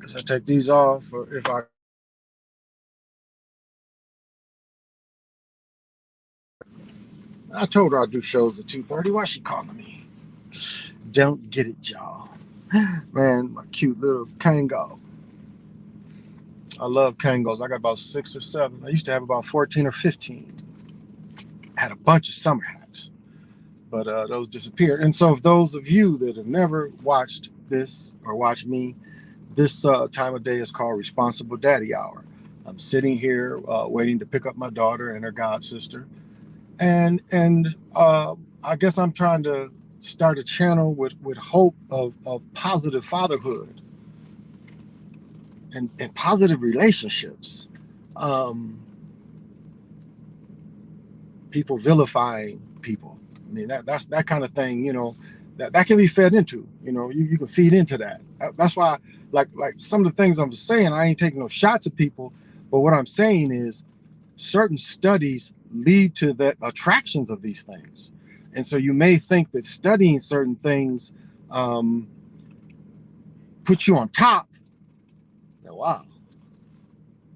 Should I take these off, or if I told her I'd do shows at 2:30. Why she calling me? Don't get it, y'all. Man, my cute little Kango. I love Kangos. I got about 6 or 7. I used to have about 14 or 15. I had a bunch of summer hats, but those disappeared. And so, if those of you that have never watched this or watched me, this time of day is called Responsible Daddy Hour. I'm sitting here waiting to pick up my daughter and her god sister, and I guess I'm trying to start a channel with hope of positive fatherhood and positive relationships. Um, People vilifying people. I mean, that's that kind of thing, that can be fed into. You can feed into that. That's why, like some of the things I'm saying, I ain't taking no shots at people, but what I'm saying is certain studies lead to the attractions of these things. And so you may think that studying certain things put you on top. Now, wow,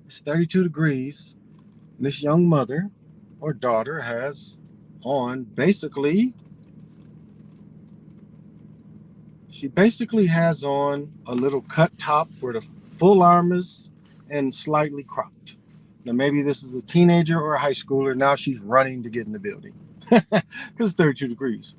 it's 32 degrees. And this young mother or daughter has on she basically has on a little cut top where the full arm is and slightly cropped. Now, maybe this is a teenager or a high schooler. Now she's running to get in the building because it's 32 degrees.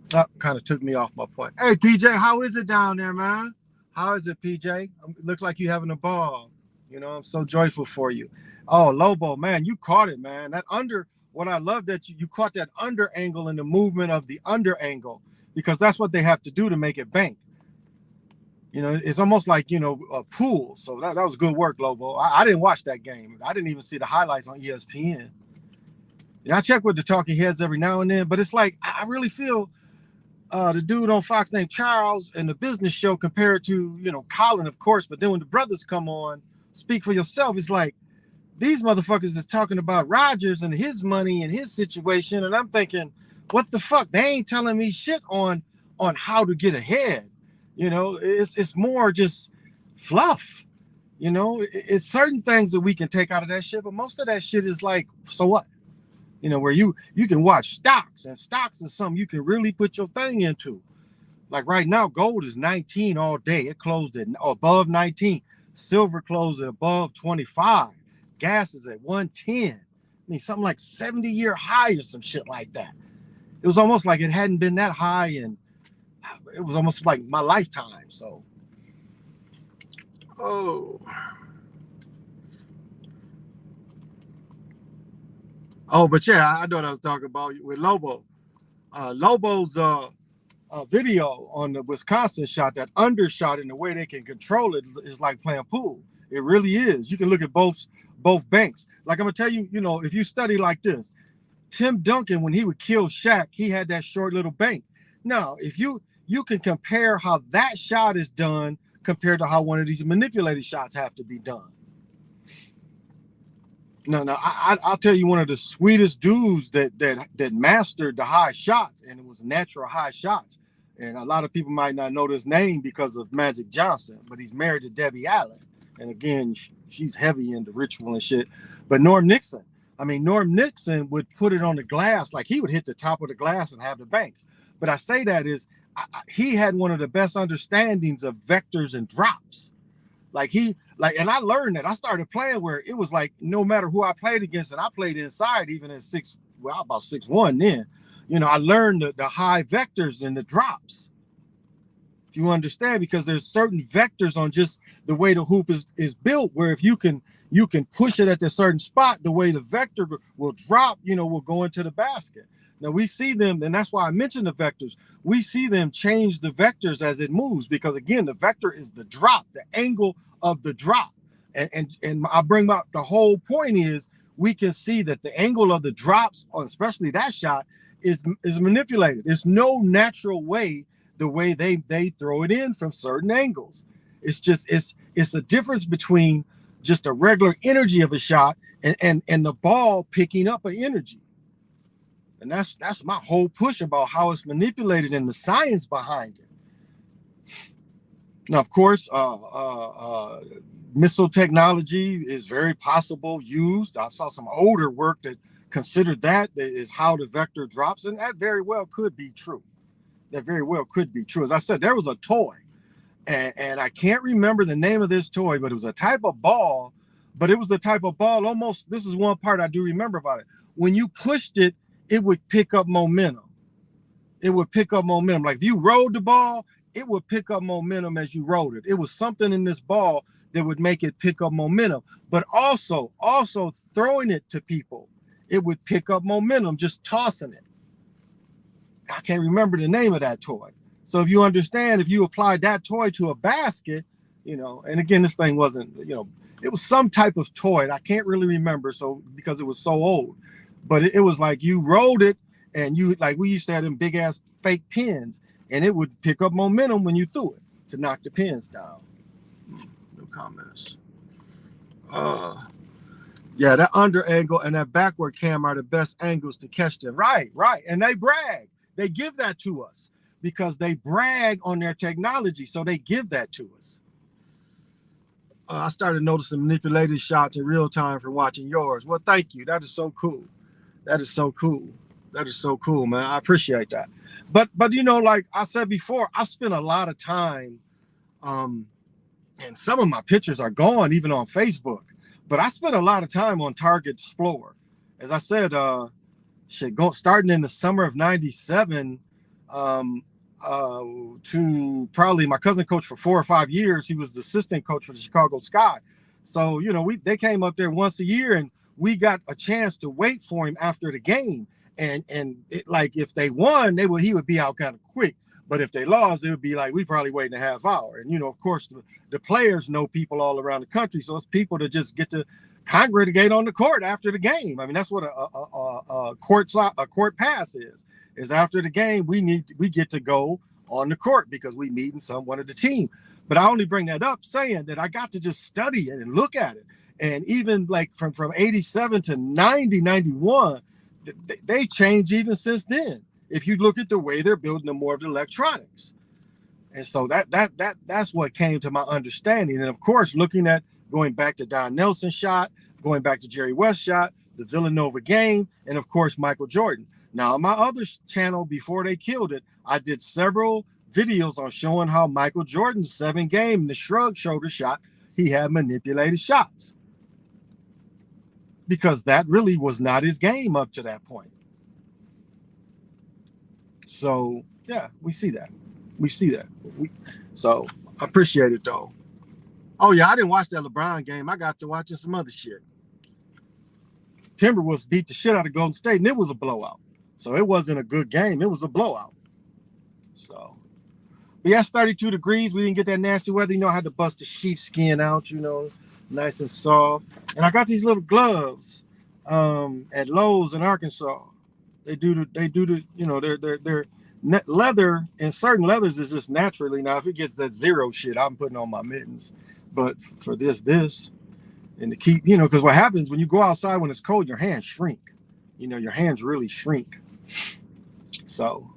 That kind of took me off my point. Hey, PJ, how is it down there, man? How is it, PJ? It looks like you're having a ball. I'm so joyful for you. Oh, Lobo, man, you caught it, man. What I love that you caught that under angle in the movement of the under angle, because that's what they have to do to make it bank. It's almost like, a pool. So that was good work, Lobo. I didn't watch that game. I didn't even see the highlights on ESPN. I check with the talking heads every now and then, but it's like, I really feel the dude on Fox named Charles and the business show compared to, Colin, of course. But then when the brothers come on, Speak for Yourself, it's like, these motherfuckers is talking about Rodgers and his money and his situation. And I'm thinking, what the fuck? They ain't telling me shit on how to get ahead. It's more just fluff. It's certain things that we can take out of that shit, but most of that shit is like, so what? Where you can watch stocks, and stocks is something you can really put your thing into. Like right now, gold is 19 all day. It closed at above 19. Silver closed at above 25. Gas is at 110. I mean, something like 70-year high or some shit like that. It was almost like it hadn't been that high, and it was almost like my lifetime. So, but yeah, I know what I was talking about with Lobo. Lobo's video on the Wisconsin shot, that undershot, and the way they can control it is like playing pool. It really is. You can look at both banks. Like I'm gonna tell you, if you study like this, Tim Duncan, when he would kill Shaq, he had that short little bank. Now, if you can compare how that shot is done compared to how one of these manipulated shots have to be done. No, I'll tell you, one of the sweetest dudes that mastered the high shots, and it was natural high shots. And a lot of people might not know this name because of Magic Johnson, but he's married to Debbie Allen. And again, she's heavy into ritual and shit. But Norm Nixon would put it on the glass, like he would hit the top of the glass and have the banks. But I say that is, he had one of the best understandings of vectors and drops. And I learned that. I started playing where it was like, no matter who I played against, and I played inside even at about 6'1" then, I learned the high vectors and the drops. If you understand, because there's certain vectors on just the way the hoop is built, where if you can push it at a certain spot, the way the vector will drop, will go into the basket. Now we see them, and that's why I mentioned the vectors. We see them change the vectors as it moves, because again, the vector is the drop, the angle of the drop. And I bring up the whole point is we can see that the angle of the drops, especially that shot, is manipulated. There's no natural way the way they throw it in from certain angles. It's just it's a difference between just a regular energy of a shot and the ball picking up an energy. And that's my whole push about how it's manipulated and the science behind it. Now, of course, missile technology is very possible used. I saw some older work that considered that is how the vector drops, and that very well could be true. That very well could be true. As I said, there was a toy, and I can't remember the name of this toy, but it was a type of ball. But it was the type of ball almost, this is one part I do remember about it. When you pushed it, it would pick up momentum. It would pick up momentum. Like if you rolled the ball, it would pick up momentum as you rolled it. It was something in this ball that would make it pick up momentum. But also throwing it to people, it would pick up momentum, just tossing it. I can't remember the name of that toy. So if you understand, if you applied that toy to a basket, and again, this thing wasn't, it was some type of toy. And I can't really remember, so because it was so old. But it was like you rolled it, and you, like we used to have them big ass fake pins, and it would pick up momentum when you threw it to knock the pins down. No comments. Yeah, that under angle and that backward cam are the best angles to catch them. Right. And they brag. They give that to us because they brag on their technology. So they give that to us. I started noticing manipulated shots in real time from watching yours. Well, thank you. That is so cool. That is so cool. That is so cool, man. I appreciate that. But like I said before, I've spent a lot of time, and some of my pictures are gone even on Facebook. But I spent a lot of time on Target Explorer. As I said, starting in the summer of '97, to probably my cousin coached for 4 or 5 years. He was the assistant coach for the Chicago Sky. So, they came up there once a year, and we got a chance to wait for him after the game. And like if they won, he would be out kind of quick. But if they lost, it would be like we probably waiting a half hour. And of course, the players know people all around the country, so it's people that just get to congregate on the court after the game. I mean, that's what a court pass is. Is after the game we get to go on the court because we meeting someone of the team. But I only bring that up saying that I got to just study it and look at it. And even like from 87 to 90, 91, they changed even since then. If you look at the way they're building more of the electronics. And so that's what came to my understanding. And of course, looking at going back to Don Nelson shot, going back to Jerry West shot, the Villanova game, and of course, Michael Jordan. Now, on my other channel, before they killed it, I did several videos on showing how Michael Jordan's 7 game, the shrug shoulder shot, he had manipulated shots. Because that really was not his game up to that point. So, yeah, we see that. So, I appreciate it, though. Oh, yeah, I didn't watch that LeBron game. I got to watching some other shit. Timberwolves beat the shit out of Golden State, and it was a blowout. So, it wasn't a good game. It was a blowout. So, but yeah, it's 32 degrees. We didn't get that nasty weather. I had to bust the sheepskin out, nice and soft. And I got these little gloves at Lowe's in Arkansas. They do the they're leather, and certain leathers is just naturally. Now if it gets that zero shit, I'm putting on my mittens. But for this and to keep, because what happens when you go outside when it's cold, your hands shrink. Your hands really shrink. So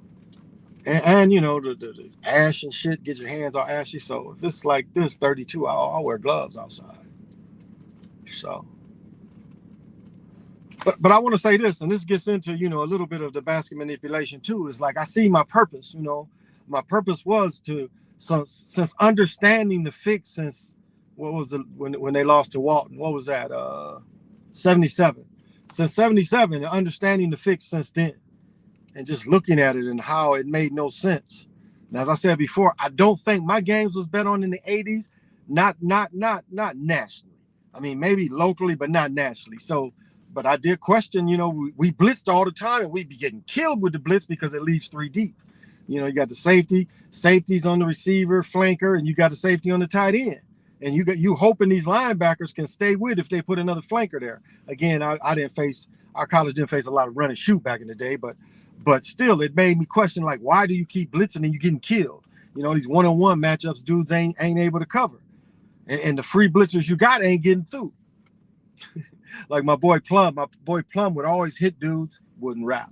and the ash and shit gets your hands all ashy. So if it's like this 32, I'll wear gloves outside. So But I want to say this, and this gets into, a little bit of the basket manipulation too, is like I see my purpose, my purpose was since understanding the fix since, what was it, when they lost to Walton, what was that, 77. Since 77, understanding the fix since then, and just looking at it and how it made no sense. And as I said before, I don't think my games was bet on in the 80s, not nationally. I mean, maybe locally, but not nationally. So, but I did question, we blitzed all the time, and we'd be getting killed with the blitz because it leaves 3 deep. You got the safeties on the receiver, flanker, and you got the safety on the tight end. And you hoping these linebackers can stay with if they put another flanker there. Again, our college didn't face a lot of run and shoot back in the day, but still it made me question, like, why do you keep blitzing and you getting killed? These one-on-one matchups, dudes ain't able to cover. And the free blitzers you got ain't getting through. Like my boy Plum would always hit dudes, wouldn't rap.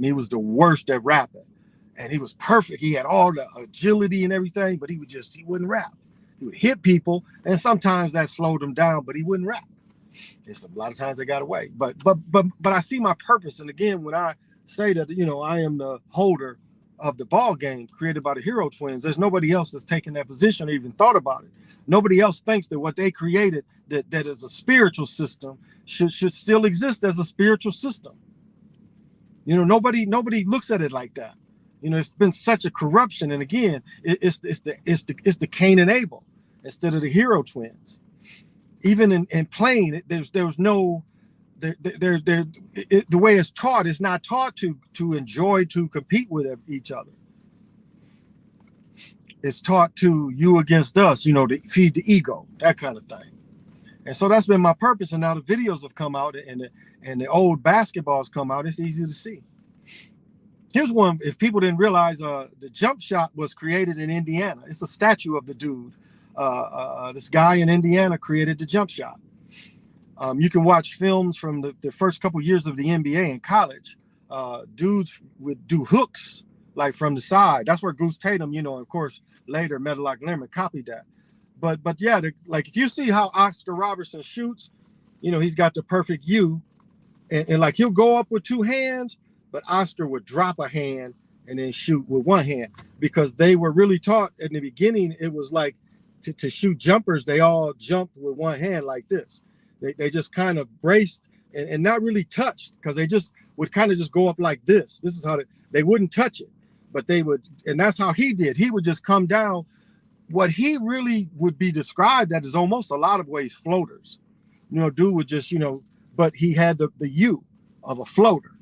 He was the worst at rapping. and he was perfect. He had all the agility and everything, but he wouldn't rap. He would hit people, and sometimes that slowed him down, but he wouldn't rap. It's a lot of times I got away. But I see my purpose. And again, when I say that, I am the holder of the ball game created by the Hero Twins, there's nobody else that's taken that position or even thought about it. Nobody else thinks that what they created that is a spiritual system should still exist as a spiritual system. Nobody looks at it like that. It's been such a corruption. And again, it's the Cain and Abel instead of the Hero Twins. Even in playing, there's no the way it's taught is not taught to enjoy, to compete with each other. It's taught to you against us, to feed the ego, that kind of thing. And so that's been my purpose. And now the videos have come out and the old basketballs come out. It's easy to see. Here's one. If people didn't realize, the jump shot was created in Indiana. It's a statue of the dude. This guy in Indiana created the jump shot. You can watch films from the first couple years of the NBA in college. Dudes would do hooks like from the side. That's where Goose Tatum, of course, later Meadowlark Leonard copied that. But yeah, like if you see how Oscar Robertson shoots, he's got the perfect U, and like he'll go up with two hands, but Oscar would drop a hand and then shoot with one hand, because they were really taught in the beginning. It was like to shoot jumpers, they all jumped with one hand like this. They just kind of braced and not really touched, because they just would kind of just go up like this. This is how they wouldn't touch it, but they would, and that's how he did. He would just come down. What he really would be described as is almost a lot of ways floaters. Dude would just, but he had the U of a floater.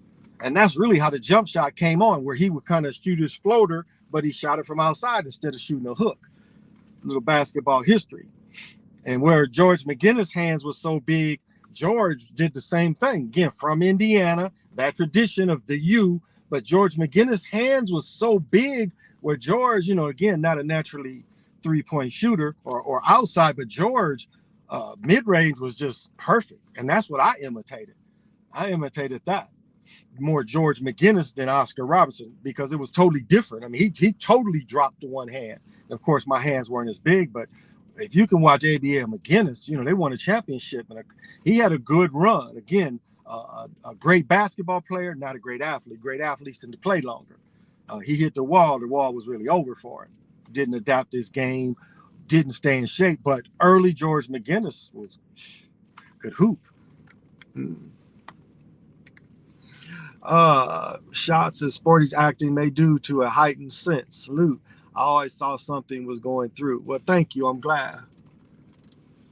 And that's really how the jump shot came on, where he would kind of shoot his floater, but he shot it from outside instead of shooting a hook. Little basketball history. And where George McGinnis' hands was so big, George did the same thing. Again, from Indiana, that tradition of the U, but George McGinnis' hands was so big where George, again, not a naturally three-point shooter or outside, but George, mid-range was just perfect. And that's what I imitated. I imitated that. More George McGinnis than Oscar Robertson, because it was totally different. I mean, he totally dropped to one hand. And of course, my hands weren't as big, but if you can watch ABA McGinnis, they won a championship, and he had a good run. Again, a great basketball player, not a great athlete. Great athletes tend to play longer. He hit the wall. The wall was really over for him. Didn't adapt his game, didn't stay in shape. But early George McGinnis could hoop. Shots and sporty acting they do to a heightened sense. Salute. I always saw something was going through. Well, thank you. I'm glad.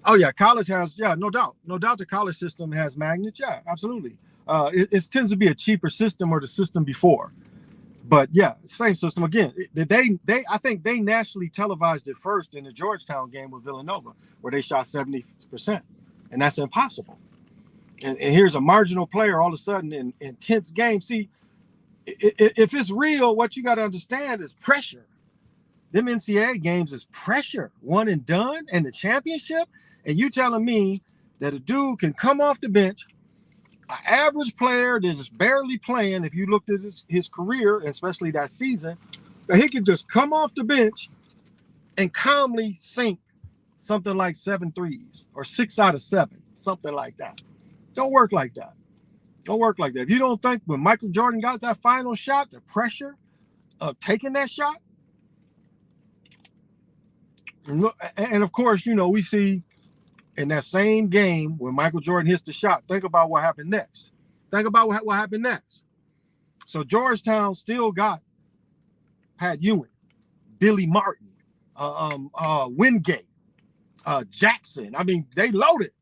Oh yeah, college has, no doubt the college system has magnets. Yeah, absolutely. It tends to be a cheaper system, or the system before. But yeah, same system again. I think they nationally televised it first in the Georgetown game with Villanova, where they shot 70%, and that's impossible. And here's a marginal player all of a sudden in intense games. See, if it's real, what you got to understand is pressure. Them NCAA games is pressure, one and done, and the championship. And you telling me that a dude can come off the bench, an average player that is barely playing, if you looked at his career, especially that season, that he can just come off the bench and calmly sink something like 7 threes or 6 out of 7, something like that. Don't work like that. Don't work like that. If you don't think when Michael Jordan got that final shot, the pressure of taking that shot, and of course, we see in that same game when Michael Jordan hits the shot, think about what happened next. Think about what happened next. So Georgetown still got Pat Ewing, Billy Martin, Wingate, Jackson. I mean, they loaded.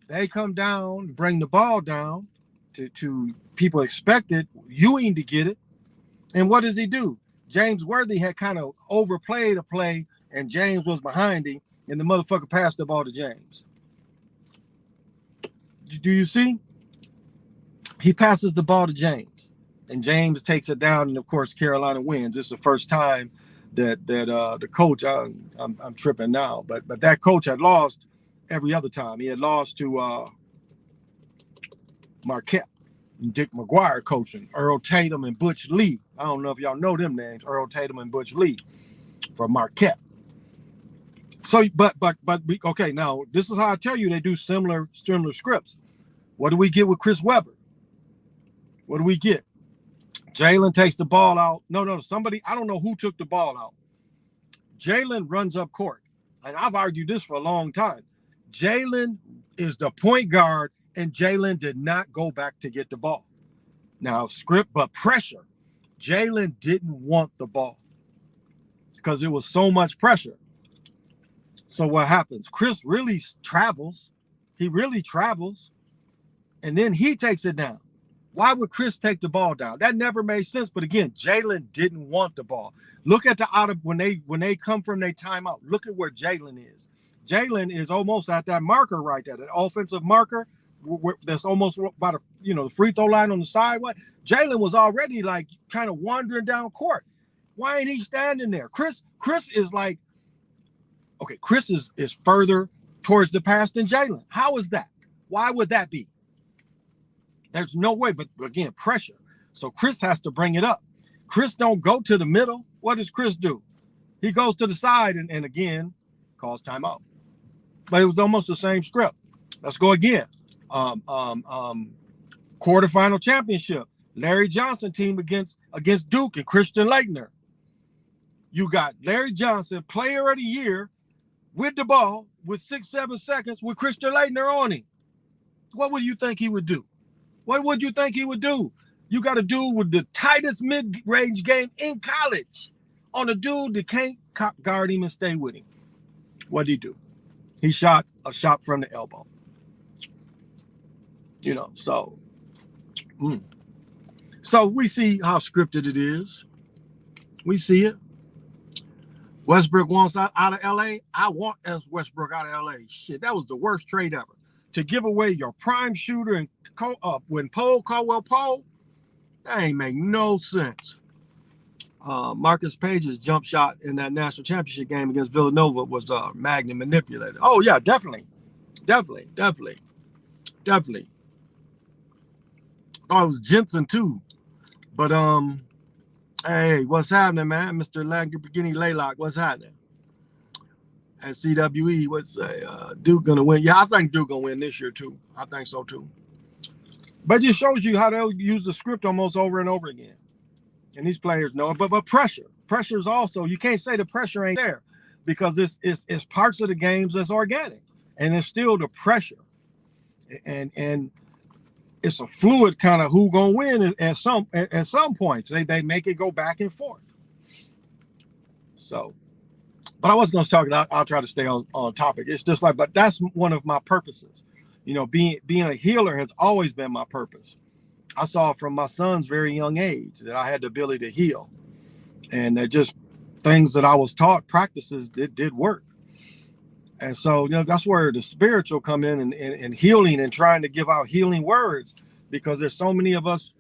They come down, bring the ball down to people expected Ewing to get it. And what does he do? James Worthy had kind of overplayed a play, and James was behind him, and the motherfucker passed the ball to James. Do you see? He passes the ball to James, and James takes it down, and of course Carolina wins. It's the first time that the coach, I'm tripping now, but that coach had lost every other time. He had lost to Marquette, and Dick McGuire coaching, Earl Tatum and Butch Lee. I don't know if y'all know them names, Earl Tatum and Butch Lee from Marquette. So, okay, now this is how I tell you they do similar scripts. What do we get with Chris Webber? What do we get? Jalen takes the ball out. No, somebody, I don't know who took the ball out. Jalen runs up court. And I've argued this for a long time. Jalen is the point guard, and Jalen did not go back to get the ball. Now, script, but pressure. Jalen didn't want the ball because it was so much pressure. So what happens? Chris really travels. He really travels. And then he takes it down. Why would Chris take the ball down? That never made sense. But again, Jalen didn't want the ball. Look at the when they come from their timeout. Look at where Jalen is. Jalen is almost at that marker right there, that offensive marker that's almost by the free throw line on the side. What? Jalen was already like kind of wandering down court. Why ain't he standing there? Chris is like, okay, Chris is further towards the pass than Jalen. How is that? Why would that be? There's no way, but again, pressure. So Chris has to bring it up. Chris don't go to the middle. What does Chris do? He goes to the side and again, calls timeout. But it was almost the same script. Let's go again. Quarterfinal championship. Larry Johnson team against Duke and Christian Laettner. You got Larry Johnson, player of the year, with the ball with 6-7 seconds with Christian Laettner on him. What would you think he would do? What would you think he would do? You got a dude with the tightest mid-range game in college on a dude that can't guard him and stay with him. What did he do? He shot a shot from the elbow. So we see how scripted it is. We see it. Westbrook wants out of L.A. I want Westbrook out of L.A. Shit, that was the worst trade ever. To give away your prime shooter and when Caldwell Pope, that ain't make no sense. Marcus Page's jump shot in that national championship game against Villanova was magnet manipulated. Oh yeah, definitely. Thought it was Jensen too, but hey, what's happening, man? Mr. Lamborghini Laylock, what's happening? At CWE, what's Duke gonna win? Yeah, I think Duke gonna win this year too. I think so too. But it just shows you how they'll use the script almost over and over again. And these players know it. But pressure is also, you can't say the pressure ain't there because it's parts of the games that's organic. And it's still the pressure. And it's a fluid kind of who gonna win at some points. They make it go back and forth. So, but I was going to talk about, I'll try to stay on topic. It's just like, but that's one of my purposes. Being a healer has always been my purpose. I saw from my son's very young age that I had the ability to heal. And that just things that I was taught, practices that did work. And so, that's where the spiritual come in and healing and trying to give out healing words, because there's so many of us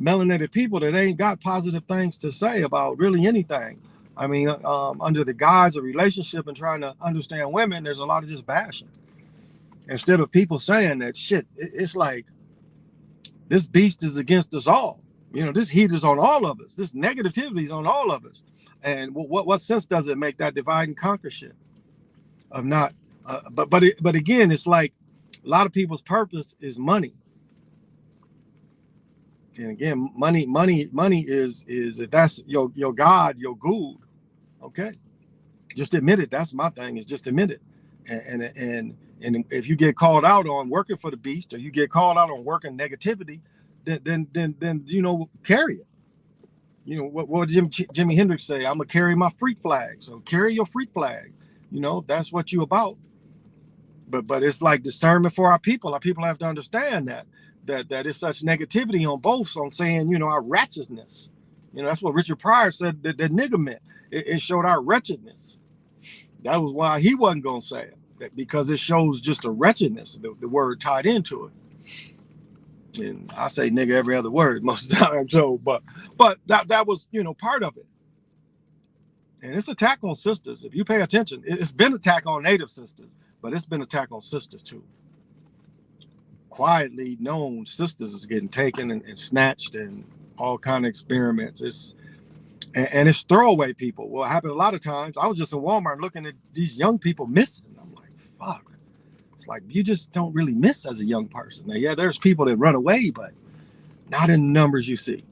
melanated people that ain't got positive things to say about really anything. I mean, under the guise of relationship and trying to understand women, there's a lot of just bashing. Instead of people saying that shit, it's like, this beast is against us all. This heat is on all of us. This negativity is on all of us. And what sense does it make, that divide and conquer shit? Of not, but again, it's like a lot of people's purpose is money. And again, money is if that's your God, your good. Okay, just admit it. That's my thing. Is just admit it. And if you get called out on working for the beast, or you get called out on working negativity, then carry it. What did Jimi Hendrix say? I'm gonna carry my freak flag. So carry your freak flag. That's what you about. But it's like discernment for our people. Our people have to understand that it's such negativity on both, on saying, our wretchedness. That's what Richard Pryor said that nigga meant. It showed our wretchedness. That was why he wasn't going to say it, because it shows just a wretchedness, the word tied into it. And I say nigga every other word most of the time. So, but that was, part of it. And it's attack on sisters. If you pay attention, it's been attack on Native sisters, but it's been attack on sisters too. Quietly known sisters is getting taken and snatched and all kind of experiments. And it's throwaway people. What happened a lot of times, I was just in Walmart looking at these young people missing. I'm like, fuck. It's like, you just don't really miss as a young person. Now, yeah, there's people that run away, but not in the numbers you see.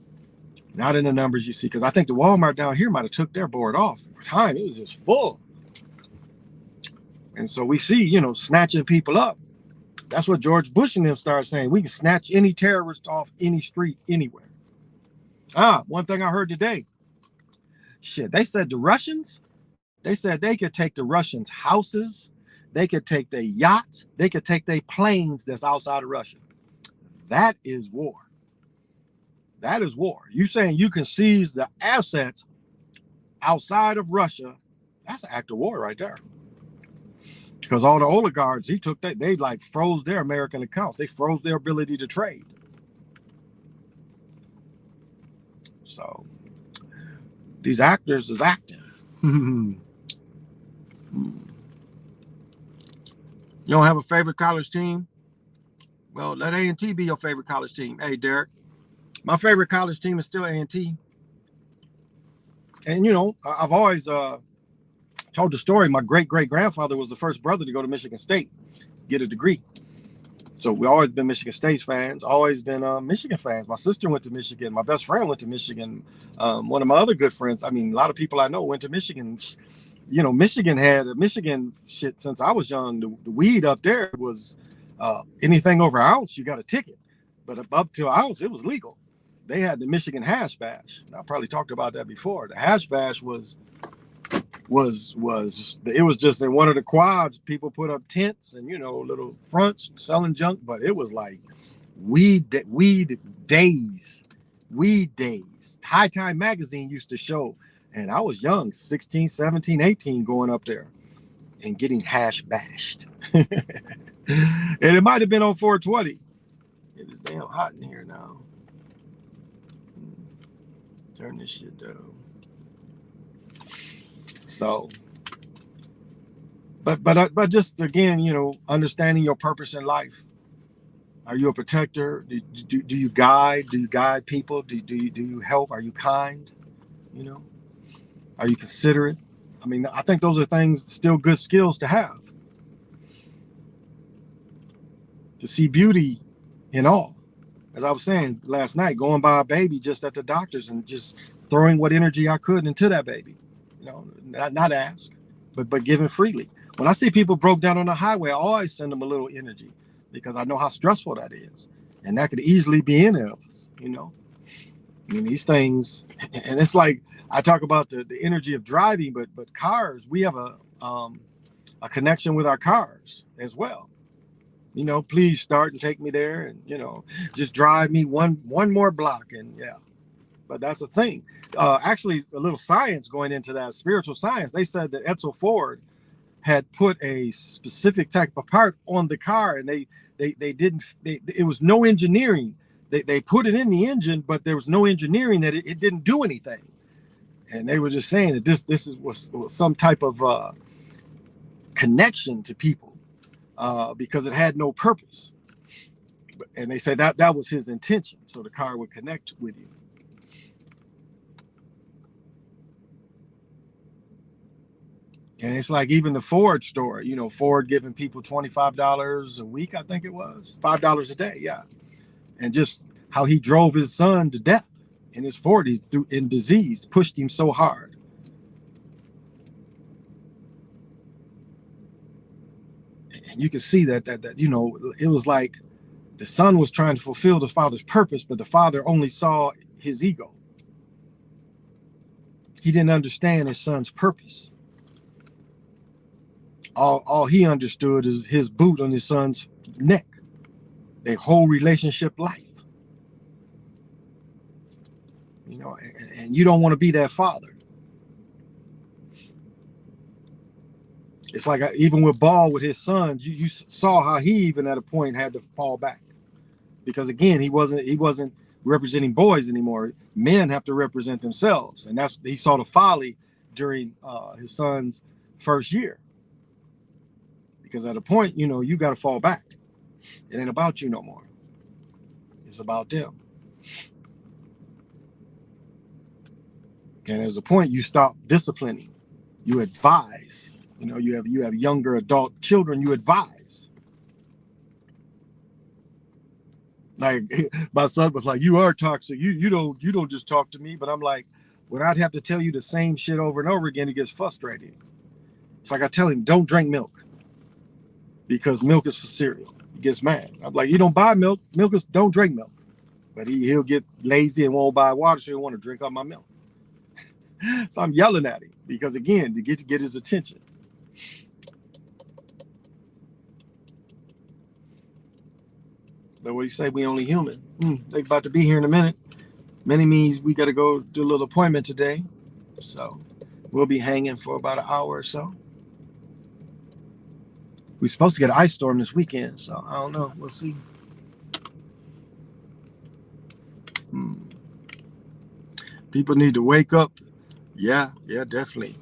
Not in the numbers you see. Because I think the Walmart down here might have took their board off. For time, it was just full. And so we see, you know, snatching people up. That's what George Bush and them started saying. We can snatch any terrorist off any street, anywhere. One thing I heard today. Shit, they said the Russians, they said they could take the Russians' houses, they could take their yachts, they could take their planes that's outside of Russia. That is war. That is war. You saying you can seize the assets outside of Russia, that's an act of war right there. Because all the oligarchs, they like froze their American accounts. They froze their ability to trade. So these actors is acting. You don't have a favorite college team? Well, let A&T be your favorite college team. Hey, Derek, my favorite college team is still A&T. And, you know, I've always told the story. My great-great-grandfather was the first brother to go to Michigan State, get a degree. So we always been Michigan State fans, always been Michigan fans. My sister went to Michigan. My best friend went to Michigan. One of my other good friends, I mean, a lot of people I know went to Michigan. You know, Michigan had a Michigan shit since I was young. The weed up there was anything over an ounce, you got a ticket. But up to an ounce, it was legal. They had the Michigan Hash Bash. I probably talked about that before. The Hash Bash was it was just in one of the quads. People put up tents and, you know, little fronts selling junk, but it was like weed days. High Time magazine used to show, and I was young, 16, 17, 18, going up there and getting hash bashed. And it might have been on 420. It is damn hot in here now. Turn this shit down. So, but just again, you know, understanding your purpose in life. Are you a protector? Do you guide? Do you guide people? Do you help? Are you kind? You know, are you considerate? I mean, I think those are things, still good skills to have. To see beauty in all. As I was saying last night, going by a baby just at the doctor's and just throwing what energy I could into that baby. You know, not ask, but giving freely. When I see people broke down on the highway, I always send them a little energy because I know how stressful that is. And that could easily be any of us, you know. I mean, these things, and it's like, I talk about the energy of driving, but cars, we have a connection with our cars as well. You know, please start and take me there, and, you know, just drive me one more block, and yeah. But that's the thing. Actually, a little science going into that, spiritual science. They said that Edsel Ford had put a specific type of part on the car, and it was no engineering. They put it in the engine, but there was no engineering that it didn't do anything. And they were just saying that this was some type of connection to people because it had no purpose. And they said that was his intention, so the car would connect with you. And it's like even the Ford story, you know, Ford giving people $25 a week, I think it was, $5 a day, yeah. And just how he drove his son to death in his 40s in disease, pushed him so hard. And you can see that you know, it was like the son was trying to fulfill the father's purpose, but the father only saw his ego. He didn't understand his son's purpose. All he understood is his boot on his son's neck. Their whole relationship life. You know, and you don't want to be that father. It's like even with Ball with his sons, you saw how he even at a point had to fall back. Because again, he wasn't representing boys anymore. Men have to represent themselves. And he saw the folly during his son's first year. Because at a point, you know, you got to fall back. It ain't about you no more. It's about them. And there's a point you stop disciplining. You advise. You have younger adult children. You advise. Like my son was like, "You are toxic. You don't just talk to me." But I'm like, when I'd have to tell you the same shit over and over again, he gets frustrated. It's like I tell him, "Don't drink milk because milk is for cereal." He gets mad. I'm like, "You don't buy milk. Don't drink milk." But he'll get lazy and won't buy water, so he'll want to drink all my milk. So I'm yelling at him because, again, to get his attention. But what you say, we only human. They about to be here in a minute. Many means we got to go do a little appointment today. So we'll be hanging for about an hour or so. We're supposed to get an ice storm this weekend, so I don't know. We'll see. People need to wake up. Yeah, definitely.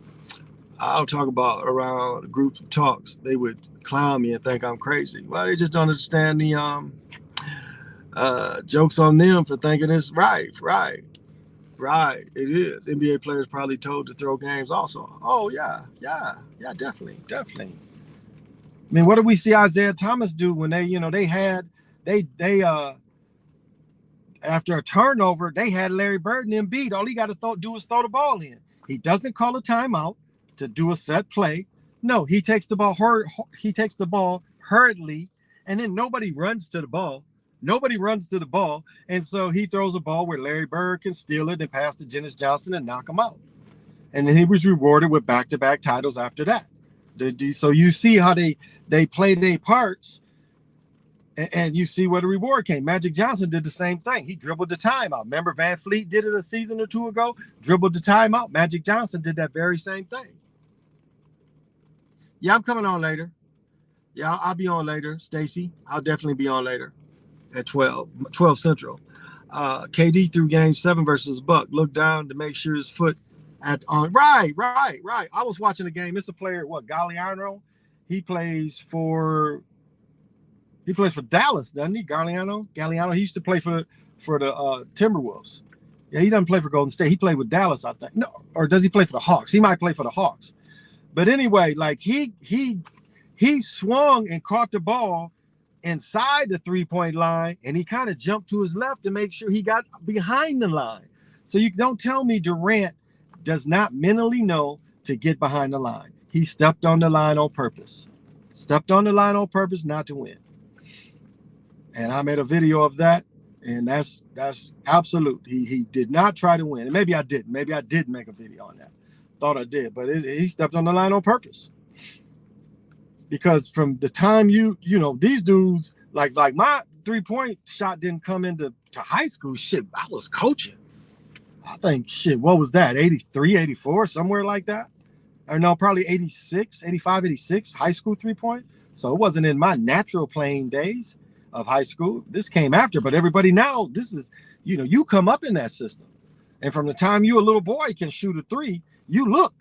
I'll talk about around groups of talks. They would clown me and think I'm crazy. Well, they just don't understand the jokes on them for thinking it's right. It is. NBA players probably told to throw games also. Oh yeah, definitely. I mean, what did we see Isaiah Thomas do when they after a turnover, they had Larry Bird and Embiid. All he got to do is throw the ball in. He doesn't call a timeout to do a set play. No, he takes the ball hurriedly, and then nobody runs to the ball. And so he throws a ball where Larry Bird can steal it and pass to Dennis Johnson and knock him out. And then he was rewarded with back-to-back titles after that. So you see how they played their parts, and you see where the reward came. Magic Johnson did the same thing. He dribbled the timeout. Remember Van Fleet did it a season or two ago? Dribbled the timeout. Magic Johnson did that very same thing. Yeah, I'm coming on later. Yeah, I'll be on later, Stacy. I'll definitely be on later at 12 Central. KD threw game 7 versus Buck. Looked down to make sure his foot on. Right. I was watching the game. It's a player, Galliano? He plays for Dallas, doesn't he? Galliano. He used to play for the Timberwolves. Yeah, he doesn't play for Golden State. He played with Dallas, I think. No, or does he play for the Hawks? He might play for the Hawks. But anyway, like he swung and caught the ball inside the 3-point line, and he kind of jumped to his left to make sure he got behind the line. So you don't tell me Durant does not mentally know to get behind the line. He stepped on the line on purpose. Not to win. And I made a video of that, and that's absolute. He did not try to win. And maybe I didn't. Maybe I did make a video on that. Thought I did, but he stepped on the line on purpose. Because from the time these dudes, like my 3-point shot didn't come into high school. Shit, I was coaching. I think, what was that? 83, 84, somewhere like that? Or no, probably 86, 85, 86, high school 3-point. So it wasn't in my natural playing days of high school. This came after, but everybody now, this is, you come up in that system. And from the time you a little boy can shoot a 3, you look,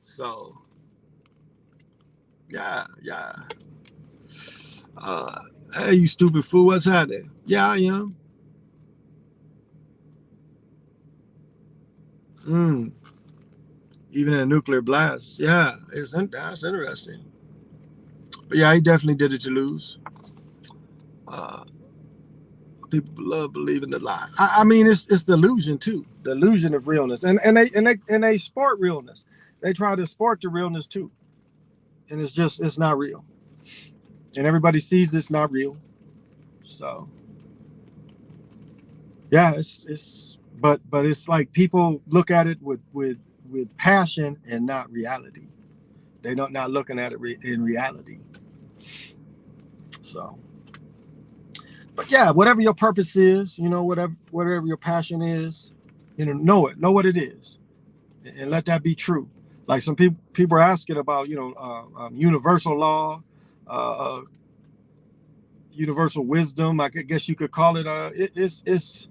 So, yeah. Hey, you stupid fool, what's happening? Yeah, I am. Even in a nuclear blast. Yeah, that's interesting. But yeah, he definitely did it to lose. People love believing the lie. I mean, it's the illusion too, the illusion of realness, and they sport realness. They try to sport the realness too, and it's not real, and everybody sees it's not real. So yeah, but it's like people look at it with passion and not reality. They're not looking at it in reality. So. But yeah, whatever your purpose is, whatever your passion is, know what it is, and let that be true. Like some people are asking about, universal law, universal wisdom. I guess you could call it. It's.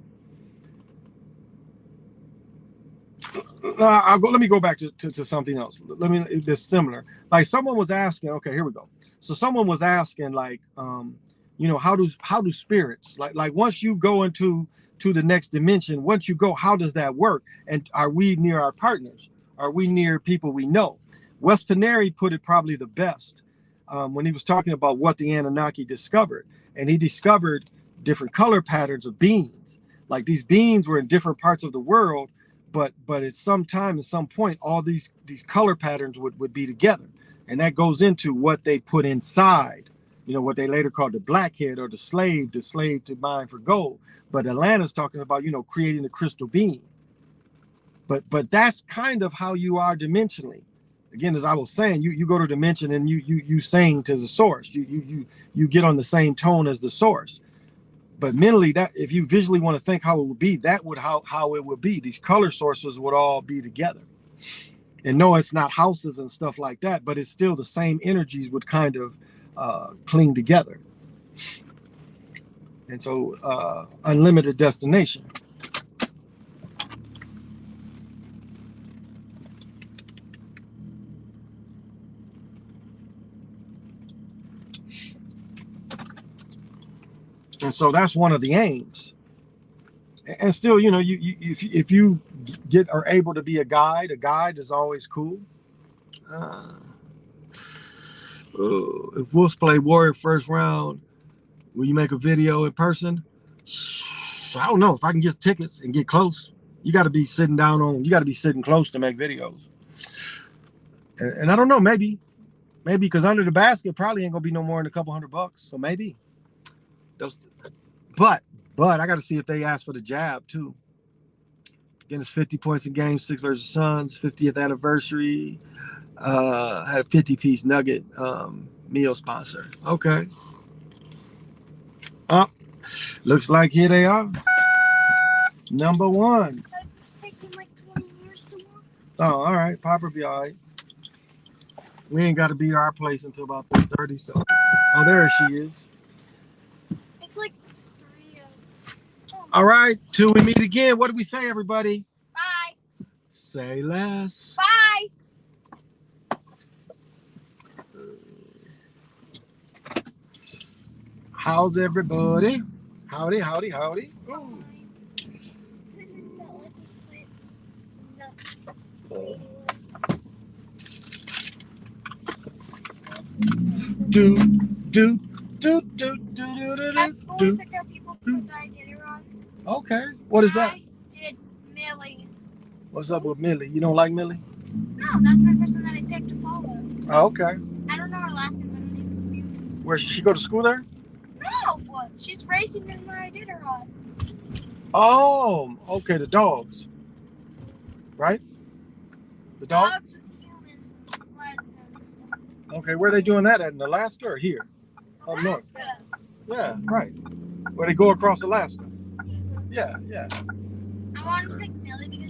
Let me go back to something else. It's similar. Like someone was asking. Okay, here we go. So someone was asking, like, how do spirits, like once you go into to the next dimension. Once you go, how does that work? And are we near our partners? Are we near people we know? Wes Paneri put it probably the best when he was talking about what the Anunnaki discovered. And he discovered different color patterns of beings. Like these beings were in different parts of the world, but at some time, at some point, all these color patterns would be together. And that goes into what they put inside, you know, what they later called the blackhead or the slave to mine for gold. But Atlanta's talking about, you know, creating a crystal being. But that's kind of how you are dimensionally. Again, as I was saying, you go to dimension and you sing to the source. You get on the same tone as the source. But mentally, that if you visually want to think how it would be, that would how it would be. These color sources would all be together. And no, it's not houses and stuff like that, but it's still the same energies would kind of cling together. And so unlimited destination. And so that's one of the aims. And still, you know, if you are able to be a guide is always cool. If Wolves play Warrior first round, will you make a video in person? I don't know if I can get tickets and get close. You got to be sitting close to make videos. And I don't know, maybe because under the basket probably ain't gonna be no more than a couple $100. So maybe. But I got to see if they ask for the jab too. Again, it's 50 points in game 6 versus Suns, 50th anniversary. Had a 50-piece nugget meal sponsor. Okay. Looks like here they are. Number 1. It's taking like 20 years to walk. Oh, all right. Papa be all right. We ain't got to be at our place until about 3:30. So, oh, there she is. It's like 3. All right. Till we meet again. What do we say, everybody? Bye. Say less. Bye. How's everybody? Howdy, howdy, howdy. Ooh. At school, we picked up people for Iditarod. Okay. What is that? I did Millie. What's up with Millie? You don't like Millie? No, that's my person that I picked to follow. Oh, okay. I don't know her last name, but her name is Millie. Where she go to school there? No, what? She's racing in my Iditarod. Oh, okay. The dogs, right? The dogs. Dogs with humans and sleds and stuff. Okay, where are they doing that at? In Alaska or here? Up north. Alaska. Yeah, right. Where they go across Alaska. Yeah, yeah. I wanted to pick Millie because